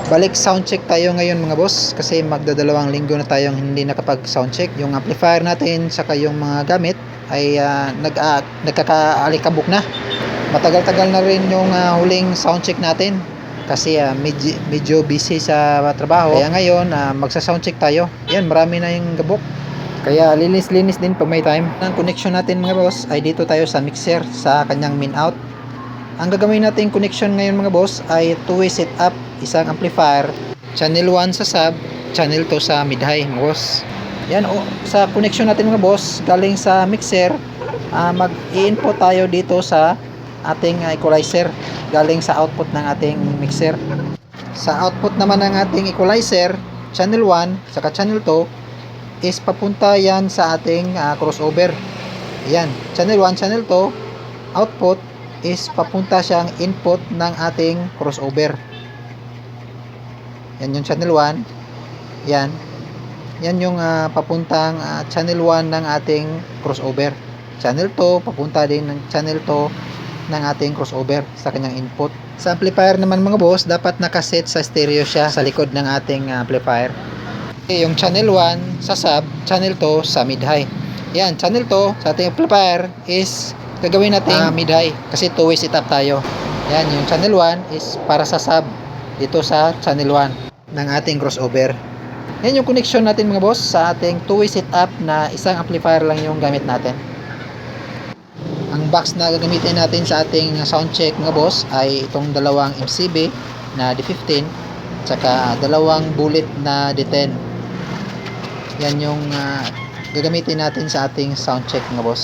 Balik soundcheck tayo ngayon mga boss kasi magdadalawang linggo na tayong hindi nakapag soundcheck. Yung amplifier natin saka yung mga gamit ay nagkakaalikabok na. Matagal-tagal na rin yung huling soundcheck natin kasi medyo busy sa trabaho. Kaya ngayon magsa-soundcheck tayo. Yan, marami na yung gabok. Kaya linis-linis din pag may time. Ang connection natin mga boss ay dito tayo sa mixer sa kanyang min out. Ang gagawin nating connection ngayon mga boss ay two-way setup, isang amplifier, channel 1 sa sub, channel 2 sa mid-high mga boss. Yan sa connection natin mga boss, galing sa mixer, mag-i-input tayo dito sa ating equalizer, galing sa output ng ating mixer. Sa output naman ng ating equalizer, channel 1 saka channel 2 is papunta yan sa ating crossover. Yan, channel 1, channel 2, output is papunta siyang input ng ating crossover. Yan yung channel 1. Yan. Yan yung papuntang channel 1 ng ating crossover. Channel 2 papunta din ng channel 2 ng ating crossover sa kanyang input. Sa amplifier naman mga boss, dapat nakaset sa stereo siya sa likod ng ating amplifier. Yung channel 1 sa sub, channel 2 sa mid-high. Yan, channel 2 sa ating amplifier is gagawin natin mid-high kasi two-way setup tayo. Yan, yung channel 1 is para sa sub dito sa channel 1 ng ating crossover. Yan yung connection natin mga boss sa ating two-way setup na isang amplifier lang yung gamit natin. Ang box na gagamitin natin sa ating sound check mga boss ay itong dalawang MCB na D15 tsaka dalawang bullet na D10. Yan yung gagamitin natin sa ating sound check mga boss.